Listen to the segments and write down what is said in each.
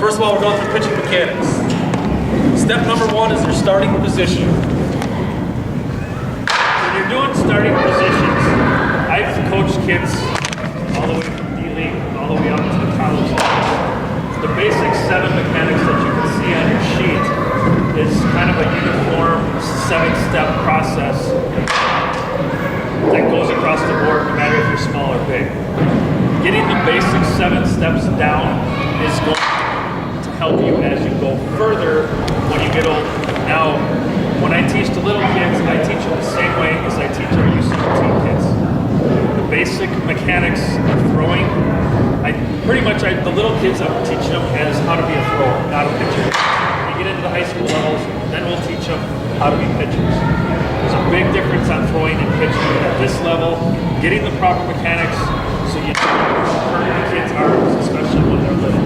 first of all, we're going through pitching mechanics. Step number one is your starting position. When you're doing starting positions, I've coached kids all the way from D-League all the way up to the college level. The basic 7 mechanics that you can see on your sheet is kind of a uniform 7-step process that goes across the board no matter if you're small or big. Getting the basic 7 steps down is going to help you as you go further when you get older. Now, when I teach the little kids, I teach them the same way as I teach our U17 kids. The basic mechanics of throwing, the little kids I'm teaching them as how to be a thrower, not a pitcher. When you get into the high school levels, then we'll teach them how to be pitchers. There's a big difference on throwing and pitching. At this level, getting the proper mechanics so you don't hurt the kids' arms, especially when they're little.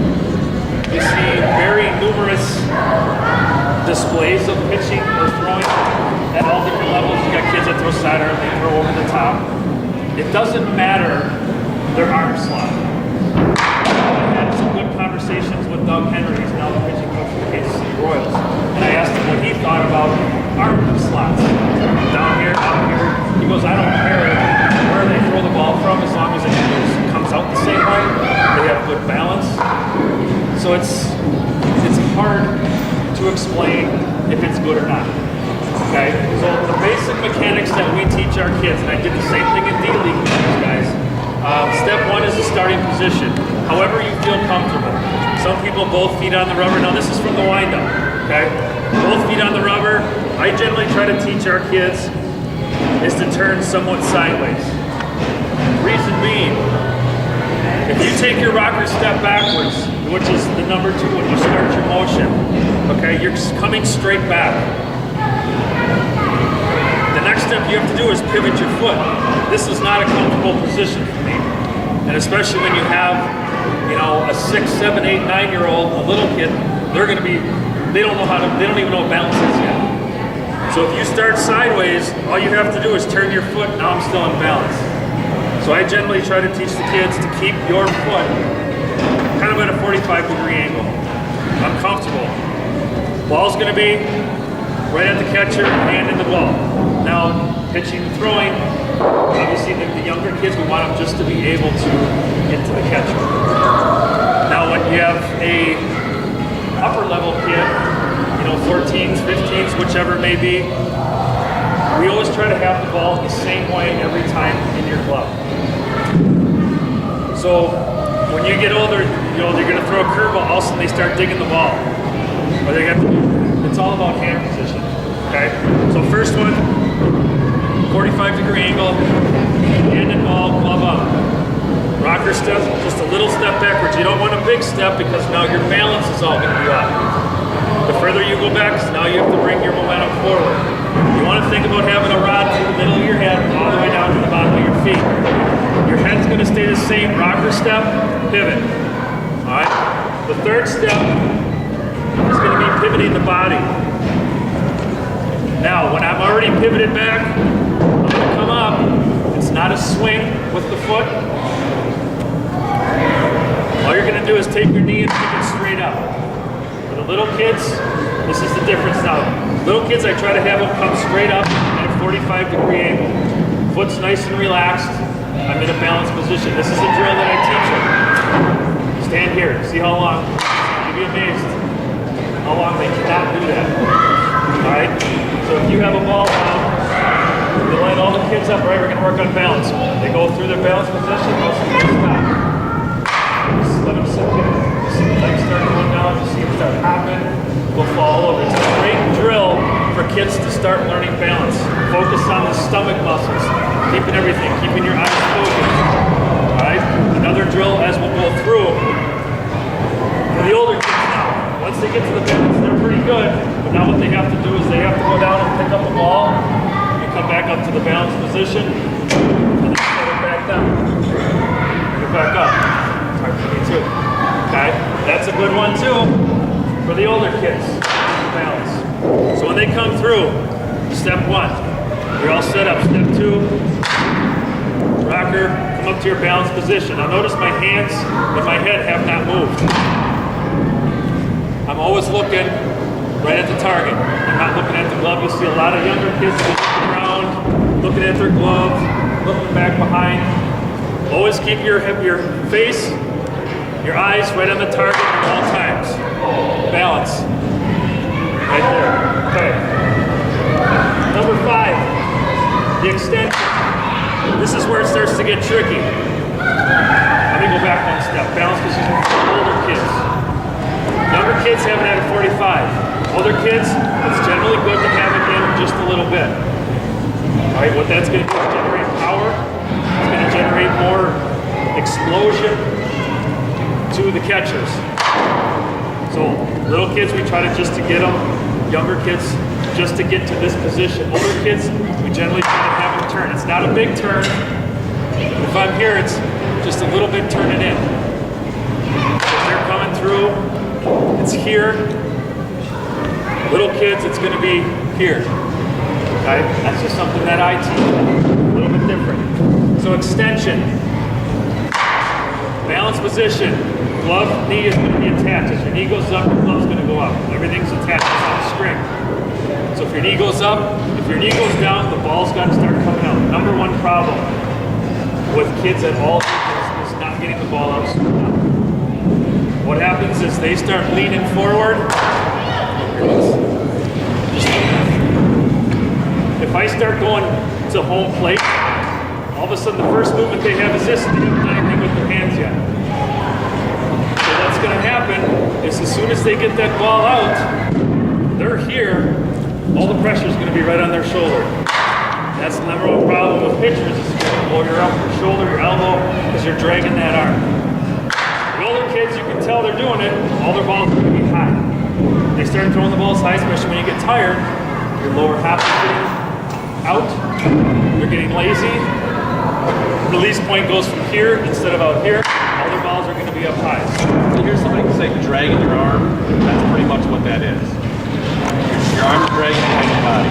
You see very numerous displays of pitching or throwing at all different levels. You got kids that throw sidearm, they throw over the top. It doesn't matter their arm slot. I had some good conversations with Doug Henry, who's now the pitching coach for the Kansas City Royals, and I asked him what he thought about arm slots. Down here, out here. He goes, I don't care where they throw the ball from as long as it comes out the same way. They have good balance. So it's hard to explain if it's good or not. Okay? So the basic mechanics that we teach our kids, and I did the same thing in D-League with these guys. Step 1 is the starting position. However you feel comfortable. Some people both feet on the rubber. Now this is from the windup. Okay? Both feet on the rubber. I generally try to teach our kids is to turn somewhat sideways. Reason being, if you take your rocker step backwards, which is the number 2 when you start your motion, okay, you're coming straight back. The next step you have to do is pivot your foot. This is not a comfortable position for me. And especially when you have, a 6, 7, 8, 9-year-old, a little kid, they don't even know what balance is yet. So if you start sideways, all you have to do is turn your foot. Now I'm still in balance. So I generally try to teach the kids to keep your foot kind of at a 45-degree angle. I'm comfortable. Ball's going to be right at the catcher, hand in the ball. Now, pitching and throwing, obviously the younger kids, we want them just to be able to get to the catcher. Now, when you have a upper level kid, 14s, 15s, whichever it may be, we always try to have the ball the same way every time in your glove. So when you get older, they're going to throw a curveball, all of a sudden they start digging the ball. Or it's all about hand position. Okay? So first one, 45-degree angle, hand and ball, glove up. Rocker step, just a little step backwards. You don't want a big step because now your balance is all going to be off. The further you go back, now you have to bring your momentum forward. You want to think about having a rod through the middle of your head all the way down to the bottom of your feet. Your head's going to stay the same. Rocker step, pivot. All right? The third step is going to be pivoting the body. Now, when I'm already pivoted back, I'm going to come up. It's not a swing with the foot. All you're going to do is take your knee and pick it straight up. For the little kids, this is the difference now. Little kids, I try to have them come straight up at a 45-degree angle. Foot's nice and relaxed. I'm in a balanced position. This is a drill that I teach them. Stand here. See how long. You'll be amazed how long they cannot do that. All right? So if you have a ball down, you line all the kids up, right? We're going to work on balance. They go through their balance position, most of them stop. Just let them sit there. You see the legs start going down, you see them start hopping, we'll fall over. It's a great drill for kids to start learning balance. Focus on the stomach muscles, keeping everything, keeping your eyes focused. Alright? Another drill as we'll go through. For the older kids now, once they get to the balance, they're pretty good, but now what they have to do is they have to go down and pick up the ball, and come back up to the balance position, and then set it back down. Bring it back up. It's hard for me too. Okay? That's a good one too for the older kids. Balance. So when they come through, step 1, you're all set up. Step 2, rocker, come up to your balance position. Now notice my hands and my head have not moved. always looking right at the target. I'm not looking at the glove. You'll see a lot of younger kids looking around, looking at their glove, looking back behind. Always keep your face, your eyes right on the target at all times. Balance. Right there. Okay. Number 5, the extension. This is where it starts to get tricky. Let me go back one step. Balance position for older kids. Younger kids have it at a 45. Older kids, it's generally good to have it in just a little bit. All right, what that's going to do is generate power. It's going to generate more explosion to the catchers. So little kids, we try to get them. Younger kids, just to get to this position. Older kids, we generally try to have them turn. It's not a big turn. If I'm here, it's just a little bit turning in. If they're coming through, it's here. Little kids, it's going to be here. Okay? That's just something that I teach. A little bit different. So extension. Balance position. Glove, knee is going to be attached. As your knee goes up, your glove's going to go up. Everything's attached. It's on a string. So if your knee goes up, if your knee goes down, the ball's got to start coming out. Number 1 problem with kids at all ages is not getting the ball out soon enough. What happens is they start leaning forward. If I start going to home plate, all of a sudden the first movement they have is this, and they haven't done anything with their hands yet. So what's going to happen is as soon as they get that ball out, they're here, all the pressure is going to be right on their shoulder. That's the number 1 problem with pitchers is you're going to blow your shoulder, your elbow, because you're dragging that arm. The older kids, you can tell they're doing it, all their balls are going to be high. They start throwing the balls high, especially when you get tired, your lower half is getting out, you're getting lazy. Release point goes from here instead of out here. All their balls are going to be up high. So here's somebody say dragging your arm. That's pretty much what that is. Your arm's dragging behind your body.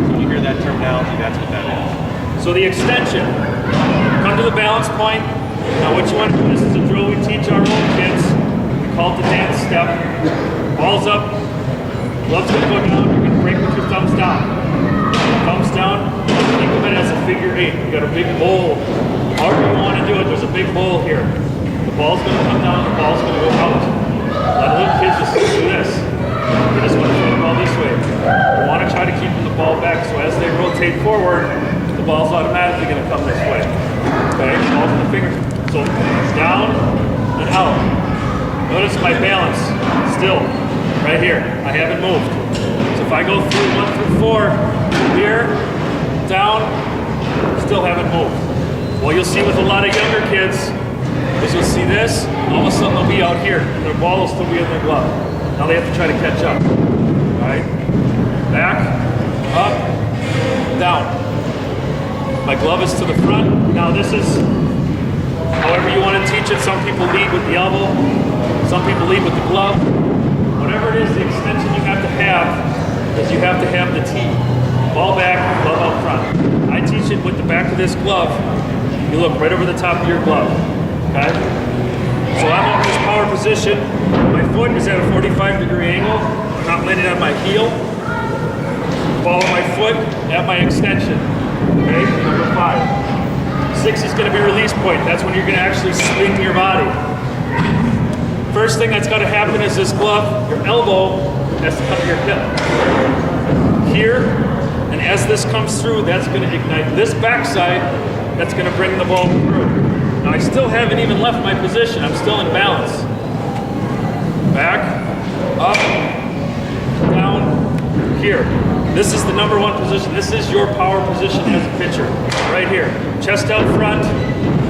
So you hear that terminology, that's what that is. So the extension. Come to the balance point. Now what you want to do, this is a drill we teach our own kids. We call it the dance step. Ball's up. Glove's going to go down. You're going to break with your thumbs down. Thumbs down. Think of it as a figure 8. You got a big bowl. However you want to do it, there's a big bowl here. The ball's going to come down, the ball's going to go out. A lot of little kids just do this. They just want to throw the ball this way. You want to try to keep the ball back, so as they rotate forward, the ball's automatically going to come this way. Okay, ball's in the finger. So down and out. Notice my balance, still, right here. I haven't moved. So if I go through 1 through 4, here, down, still haven't moved. What you'll see with a lot of younger kids is you'll see this, all of a sudden they'll be out here, and their ball will still be in their glove. Now they have to try to catch up. All right? Back, up, down. My glove is to the front. Now this is however you want to teach it. Some people lead with the elbow, some people lead with the glove. Whatever it is, the extension you have to have is you have to have the T. Ball back, glove out front. I teach it with the back of this glove. You look right over the top of your glove. Okay? So I'm on this power position. My foot is at a 45-degree angle. I'm not landing on my heel. Follow my foot at my extension. Okay? Number 5. 6 is going to be release point. That's when you're going to actually swing your body. First thing that's got to happen is this glove, your elbow has to come to your hip. Here, and as this comes through, that's going to ignite this backside. That's going to bring the ball through. Now I still haven't even left my position. I'm still in balance. Back, up, down, here. This is the number 1 position. This is your power position as a pitcher. Right here. Chest out front,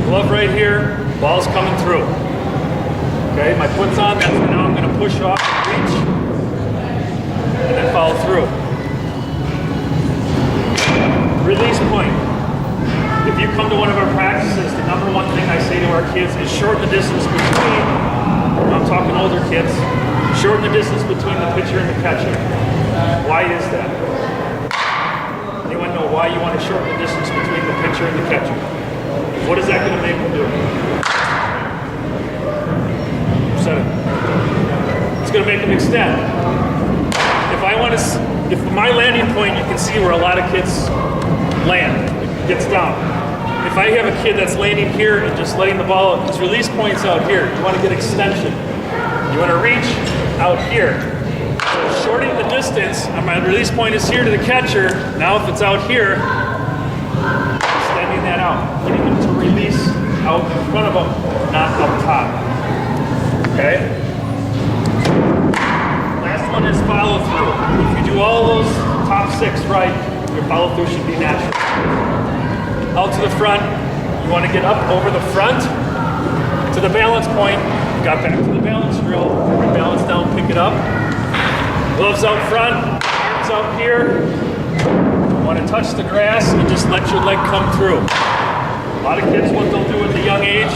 glove right here, ball's coming through. Okay, my foot's on, that's when now I'm going to push off, reach, and then follow through. Release point. If you come to one of our practices, the number 1 thing I say to our kids is shorten the distance between, I'm talking older kids, shorten the distance between the pitcher and the catcher. Why is that? Anyone know why you want to shorten the distance between the pitcher and the catcher? What is that going to make them do? It's it's going to make them extend. If my landing point, you can see where a lot of kids land, it gets down. If I have a kid that's landing here and just letting the ball out, his release point's out here. You want to get extension. You want to reach out here. So shortening the distance, my release point is here to the catcher. Now if it's out here, extending that out, getting him to release out in front of him, not up top. Okay? Last one is follow through. If you do all those top 6 right, your follow through should be natural. Out to the front, you want to get up over the front to the balance point. You got back to the balance drill, balance down, pick it up. Gloves out front, arms out here. You want to touch the grass and just let your leg come through. A lot of kids, what they'll do at the young age,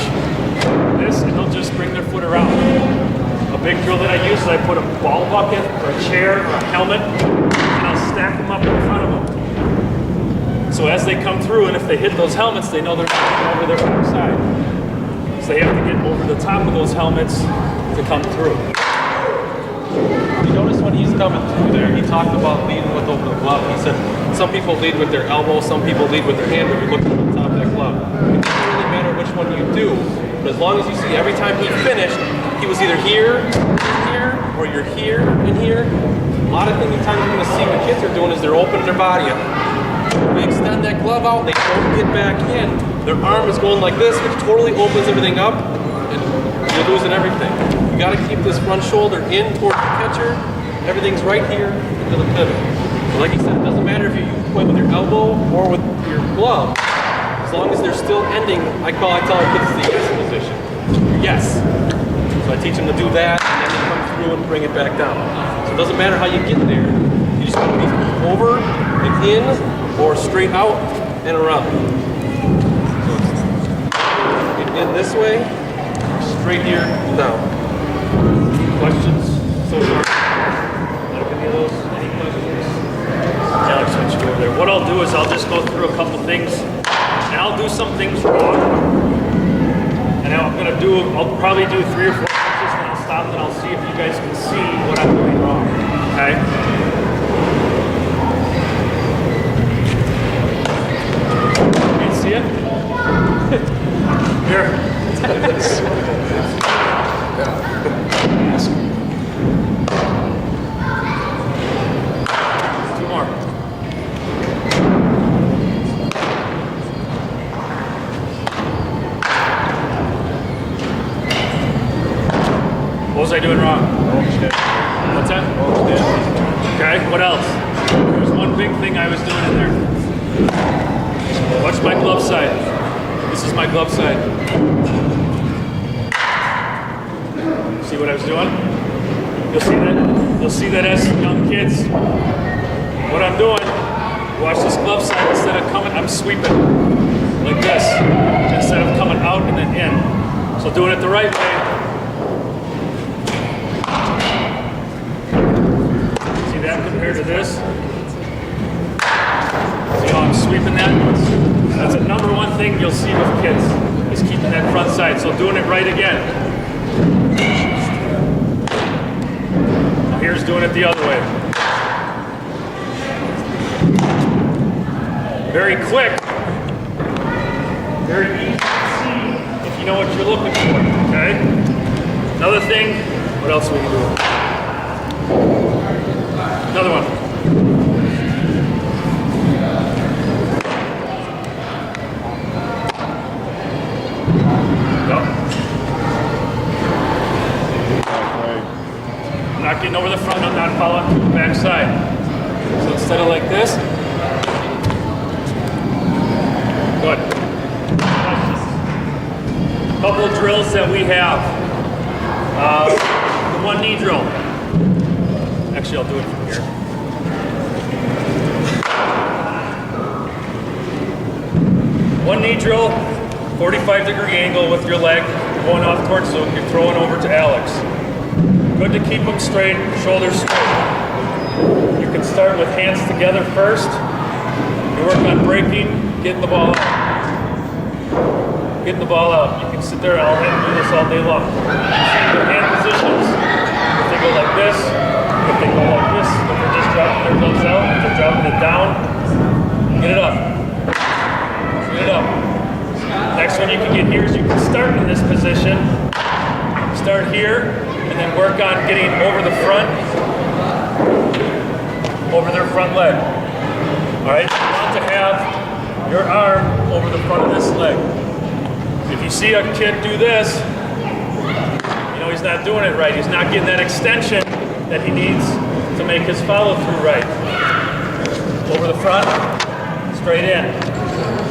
this, and they'll just bring their foot around. A big drill that I use is I put a ball bucket or a chair or a helmet, and I'll stack them up in front of them. So as they come through, and if they hit those helmets, they know they're not going over their backside. So they have to get over the top of those helmets to come through. You notice when he's coming through there, he talked about leading with over the glove. He said some people lead with their elbow, some people lead with their hand, but you're looking at the top of that glove. It doesn't really matter which one you do, but as long as you see every time he finished, he was either here, or you're here, and here. A lot of times you're going to see what kids are doing is they're opening their body up. They extend that glove out, they don't get back in. Their arm is going like this, which totally opens everything up, and you're losing everything. You got to keep this front shoulder in towards the catcher. Everything's right here into the pivot. So like he said, it doesn't matter if you point with your elbow or with your glove. As long as they're still ending, I tell our kids the yes position. Yes. So I teach them to do that, and then they come through and bring it back down. So it doesn't matter how you get there. You just want to be over and in, or straight out and around. So in this way, straight here, down. Questions so far? Any of those? Any questions? Alex, switch you over there. What I'll do is I'll just go through a couple things, and I'll do some things wrong. And I'll probably do 3 or 4 punches, and I'll stop and I'll see if you guys can see what I'm doing wrong. Okay? Can you see it? Here. Two more. What was I doing wrong? What's that? Okay, what else? There's one big thing I was doing in there. Watch my glove side. This is my glove side. See what I was doing? You'll see that as young kids. What I'm doing, watch this glove side. Instead of coming, I'm sweeping like this. Instead of coming out and then in. So doing it the right way. See that compared to this? See how I'm sweeping that? That's the number one thing you'll see with kids, is keeping that front side. So doing it right again. Now here's doing it the other way. Very quick. Very easy to see if you know what you're looking for, okay? Another thing, what else we can do? Another one. I'm not getting over the front, I'm not following through the back side. So instead of like this, good. A couple of drills that we have. The 1 knee drill. Actually, I'll do it from here. One knee drill, 45-degree angle with your leg going off towards Luke. You're throwing over to Alex. Good to keep them straight, shoulders straight. You can start with hands together first. You work on breaking, getting the ball out. Getting the ball out. You can sit there, I'll do this all day long. You see the hand positions, if they go like position. Start here, and then work on getting over the front, over their front leg. All right, you want to have your arm over the front of this leg. If you see a kid do this, you know he's not doing it right. He's not getting that extension that he needs to make his follow through right. Over the front, straight in.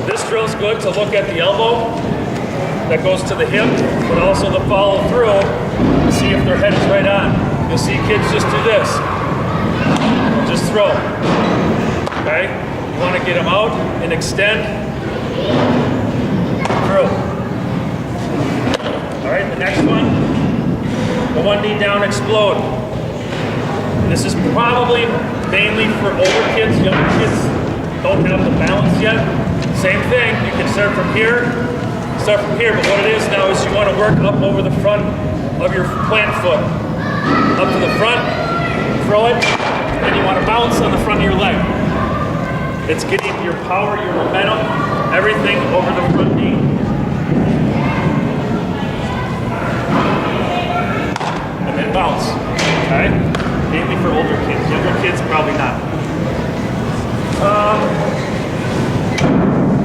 This drill is good to look at the elbow that goes to the hip, but also the follow through to see if their head is right on. You'll see kids just do this. Just throw. Okay? You want to get them out and extend through. All right, the next one, the one knee down, explode. This is probably mainly for older kids. Younger kids don't have the balance yet. Same thing, you can start from here, but what it is now is you want to work up over the front of your plant foot. Up to the front, throw it, and you want to bounce on the front of your leg. It's getting your power, your momentum, everything over the front knee. And then bounce, okay? Mainly for older kids. Younger kids, probably not.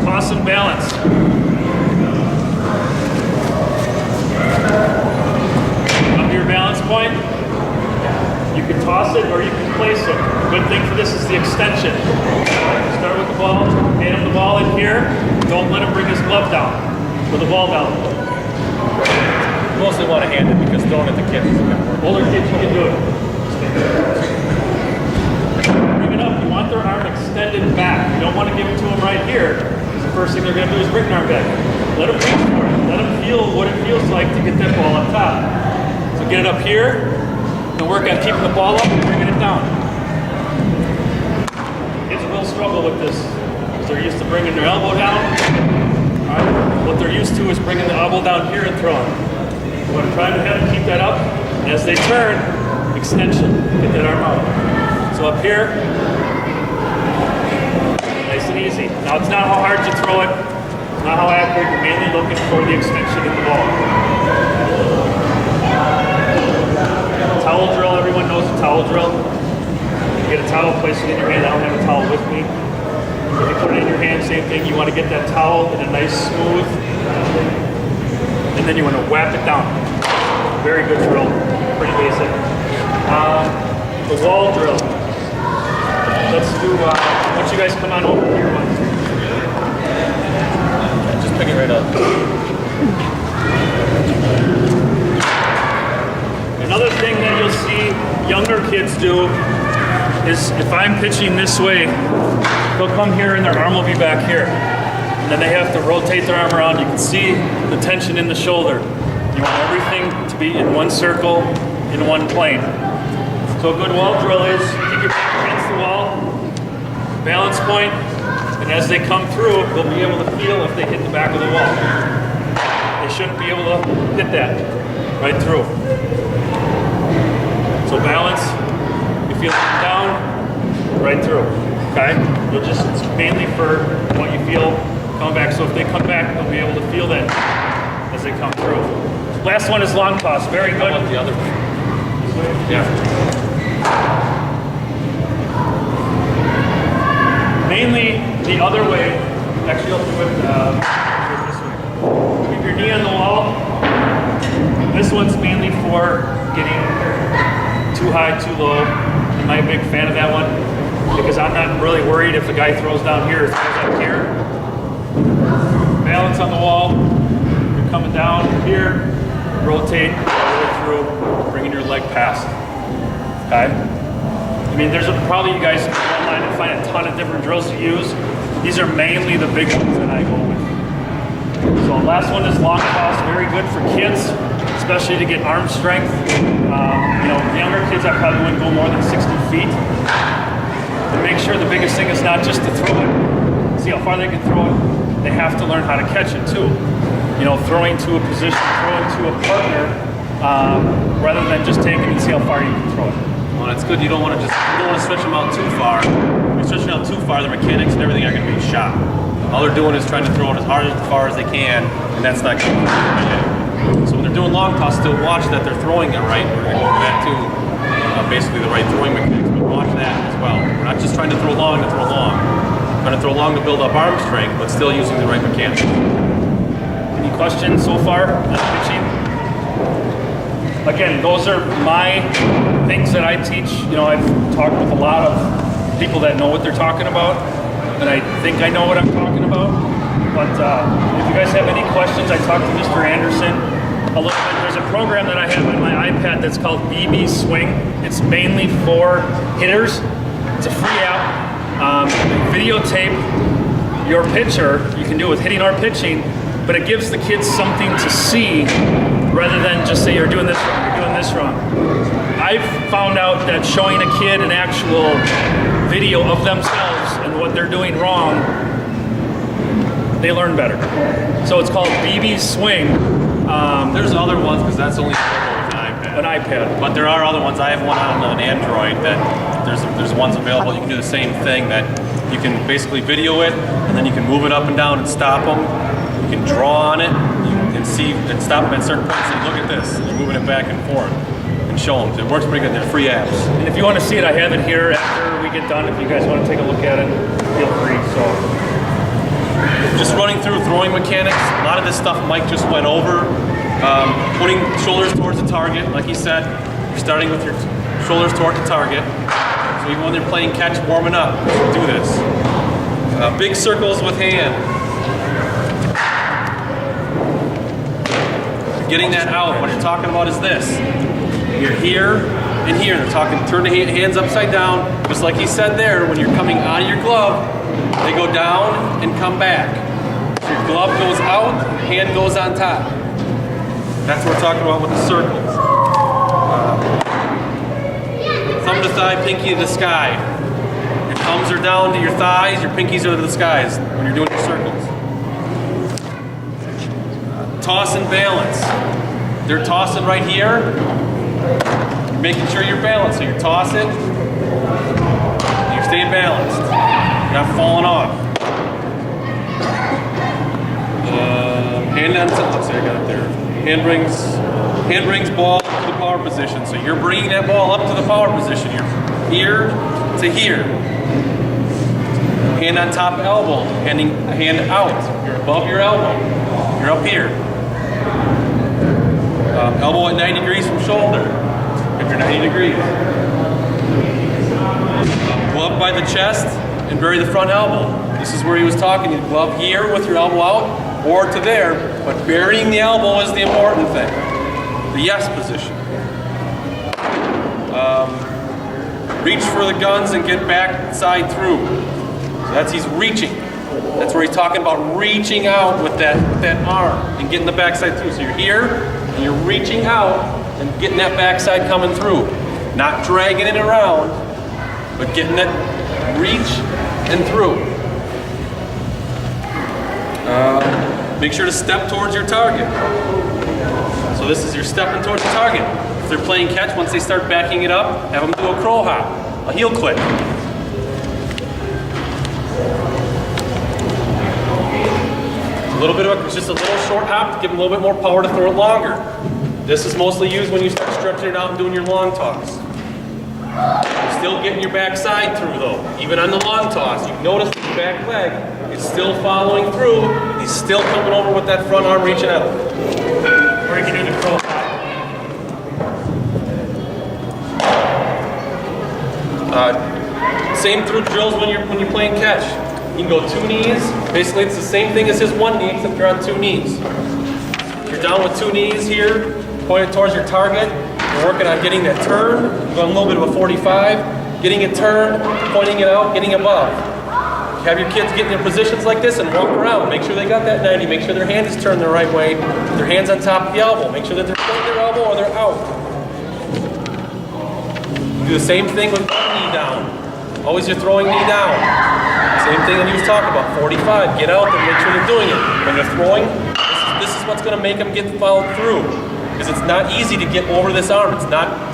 Toss and balance. Up to your balance point. You can toss it or you can place it. The good thing for this is the extension. Start with the ball, hand him the ball in here. Don't let him bring his glove down or the ball down. Mostly want to hand it because throwing at the kids is going to work. Older kids, you can do it. Bring it up. You want their arm extended back. You don't want to give it to them right here. The first thing they're going to do is bring their arm back. Let them reach for it. Let them feel what it feels like to get that ball up top. So get it up here, and work on keeping the ball up and bringing it down. Kids will struggle with this because they're used to bringing their elbow down. All right. What they're used to is bringing the elbow down here and throwing. You want to try to have them keep that up. And as they turn, extension. Get that arm out. So up here, nice and easy. Now it's not how hard you throw it, it's not how accurate, you're mainly looking for the extension in the ball. Towel drill, everyone knows the towel drill. You get a towel, place it in your hand. I don't have a towel with me. If you put it in your hand, same thing. You want to get that towel in a nice smooth, and then you want to whap it down. Very good drill, pretty basic. The wall drill. Let's do, why don't you guys come on over here once. Just pick it right up. Another thing that you'll see younger kids do is if I'm pitching this way, they'll come here and their arm will be back here. And then they have to rotate their arm around. You can see the tension in the shoulder. You want everything to be in one circle, in one plane. So a good wall drill is keep your back against the wall, balance point, and as they come through, they'll be able to feel if they hit the back of the wall. They shouldn't be able to hit that right through. So balance, you feel it down, right through, okay? You'll just, it's mainly for what you feel coming back. So if they come back, they'll be able to feel that as they come through. Last one is long toss, very good. How about the other way? Yeah. Mainly the other way, actually I'll do it this way. Keep your knee on the wall. This one's mainly for getting too high, too low. I'm not a big fan of that one because I'm not really worried if the guy throws down here or throws up here. Balance on the wall. You're coming down here, rotate all the way through, bringing your leg past. Okay? I mean, there's probably you guys can go online and find a ton of different drills to use. These are mainly the big ones that I go with. So last one is long toss, very good for kids, especially to get arm strength. You know, younger kids I probably wouldn't go more than 60 feet. And make sure the biggest thing is not just to throw it, see how far they can throw it. They have to learn how to catch it too. You know, throwing to a position, throwing to a partner, rather than just taking it and see how far you can throw it. Well, it's good. You don't want to stretch them out too far. If you're stretching out too far, the mechanics and everything are going to be shot. All they're doing is trying to throw it as hard as far as they can, and that's not going to be So when they're doing long toss, still watch that they're throwing it right. We're going to go over that too. Basically the right throwing mechanics, but watch that as well. We're not just trying to throw long to throw long. We're trying to throw long to build up arm strength, but still using the right mechanics. Any questions so far on pitching? Again, those are my things that I teach. You know, I've talked with a lot of people that know what they're talking about, and I think I know what I'm talking about. But if you guys have any questions, I talked to Mr. Anderson a little bit. There's a program that I have on my iPad that's called BB Swing. It's mainly for hitters. It's a free app. Videotape your pitcher. You can do it with hitting or pitching, but it gives the kids something to see rather than just say you're doing this wrong, you're doing this wrong. I've found out that showing a kid an actual video of themselves and what they're doing wrong, they learn better. So it's called BB Swing. There's other ones because that's only with an iPad. But there are other ones. I have one on an Android that there's ones available. You can do the same thing, that you can basically video it and then you can move it up and down and stop them. You can draw on it. You can see and stop them at certain points and look at this. And you're moving it back and forth and show them. It works pretty good. They're free apps. And if you want to see it, I have it here after we get done. If you guys want to take a look at it, feel free. So, just running through throwing mechanics. A lot of this stuff Mike just went over. Putting shoulders towards the target, like he said. You're starting with your shoulders toward the target. So even when they're playing catch, warming up, do this. Big circles with hand. Getting that out. What you're talking about is this. You're here and here. They're talking, turn the hands upside down. Just like he said there, when you're coming out of your glove, they go down and come back. So your glove goes out, hand goes on top. That's what we're talking about with the circles. Thumb to thigh, pinky to the sky. Your thumbs are down to your thighs, your pinkies are to the skies when you're doing your circles. Toss and balance. They're tossing right here. You're making sure you're balanced. So you toss it, you're staying balanced. You're not falling off. Hand on top. See, I got it there. Hand brings ball to the power position. So you're bringing that ball up to the power position. You're here to here. Hand on top elbow. Hand out. You're above your elbow. You're up here. Elbow at 90 degrees from shoulder. If you're 90 degrees. Glove by the chest and bury the front elbow. This is where he was talking. You glove here with your elbow out or to there, but burying the elbow is the important thing. The yes position. Reach for the guns and get back side through. So that's he's reaching. That's where he's talking about reaching out with that arm and getting the backside through. So you're here and you're reaching out and getting that backside coming through. Not dragging it around, but getting that reach and through. Make sure to step towards your target. So this is your stepping towards the target. If they're playing catch, once they start backing it up, have them do a crow hop, a heel click. A little bit of it's just a little short hop to give them a little bit more power to throw it longer. This is mostly used when you start stretching it out and doing your long toss. You're still getting your back side through though. Even on the long toss, you notice the back leg is still following through. And he's still coming over with that front arm reaching out. or you can do the crow hop. Same through drills when you're playing catch. You can go 2 knees. Basically, it's the same thing as his 1 knee, except you're on 2 knees. You're down with 2 knees here, pointed towards your target. You're working on getting that turn. You're going a little bit of a 45, getting it turned, pointing it out, getting above. Have your kids get in their positions like this and walk around. Make sure they got that 90. Make sure their hand is turned the right way. Their hand's on top of the elbow. Make sure that they're pointing their elbow or they're out. Do the same thing with one knee down. Always your throwing knee down. Same thing that he was talking about. 45. Get out there. Make sure they're doing it. When they're throwing, this is what's going to make them get fouled through. Because it's not easy to get over this arm. It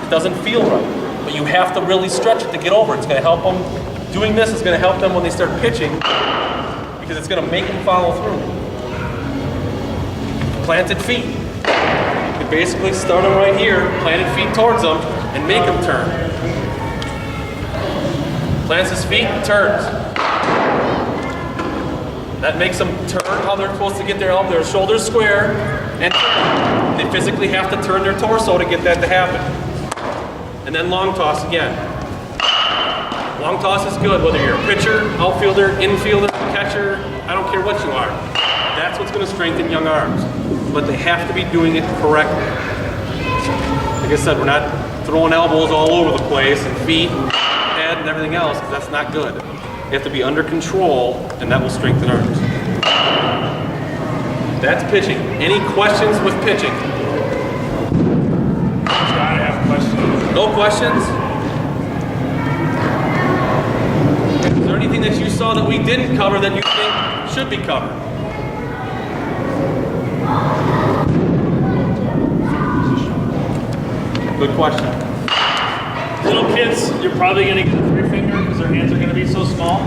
doesn't feel right. But you have to really stretch it to get over. It's going to help them. Doing this is going to help them when they start pitching because it's going to make them follow through. Planted feet. You basically start them right here, planted feet towards them, and make them turn. Plants his feet, turns. That makes them turn how they're supposed to get their elbow, their shoulders square, and turn. They physically have to turn their torso to get that to happen. And then long toss again. Long toss is good, whether you're a pitcher, outfielder, infielder, catcher, I don't care what you are. That's what's going to strengthen young arms. But they have to be doing it correctly. Like I said, we're not throwing elbows all over the place and feet and head and everything else, because that's not good. You have to be under control, and that will strengthen arms. That's pitching. Any questions with pitching? Gotta have questions. No questions? Is there anything that you saw that we didn't cover that you think should be covered? Good question. Little kids, you're probably going to get a 3-finger because their hands are going to be so small.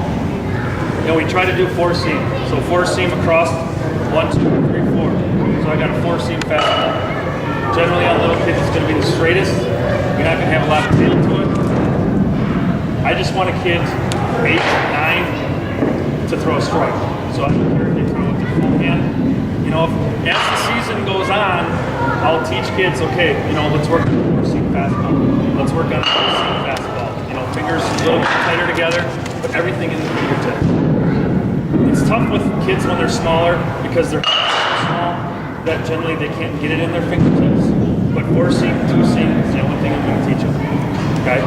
You know, we try to do 4-seam. So 4-seam across 1, 2, 3, 4. So I got a 4-seam fastball. Generally on little kids, it's going to be the straightest. You're not going to have a lot of tail to it. I just want a kid 8, 9 to throw a strike. So I don't care if they throw with their full hand. You know, as the season goes on, I'll teach kids, okay, you know, let's work on a 4-seam fastball. Let's work on a 4-seam fastball. You know, fingers a little bit tighter together, but everything in the fingertip. It's tough with kids when they're smaller because they're so small that generally they can't get it in their fingertips. But 4-seam, 2-seam is the only thing I'm going to teach them. Okay?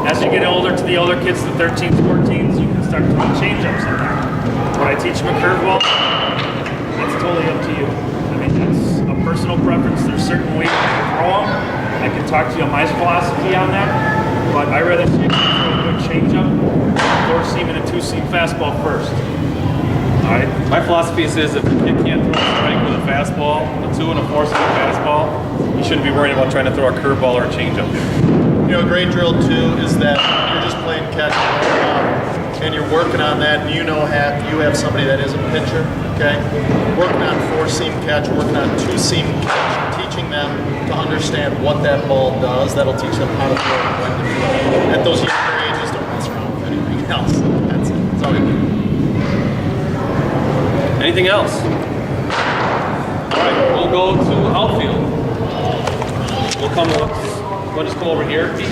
As you get older, to the older kids, the 13s, 14s, you can start throwing change-ups in there. When I teach them a curveball, that's totally up to you. I mean, that's a personal preference. There's certain ways to throw them. I can talk to you on my philosophy on that, but I rather see you throw a good changeup, 4-seam and a 2-seam fastball first. All right. My philosophy says if a kid can't throw a strike with a fastball, a 2 and a 4-seam fastball, you shouldn't be worried about trying to throw a curveball or a changeup. You know, a great drill too is that you're just playing catch and you're working on that, and you have somebody that is a pitcher, okay? Working on 4-seam catch, working on 2-seam catch, teaching them to understand what that ball does. That'll teach them how to throw and when to throw. At those younger ages, don't mess around with anything else. That's it. That's all we do. Anything else? All right, we'll go to outfield. We'll just come over here, Pete.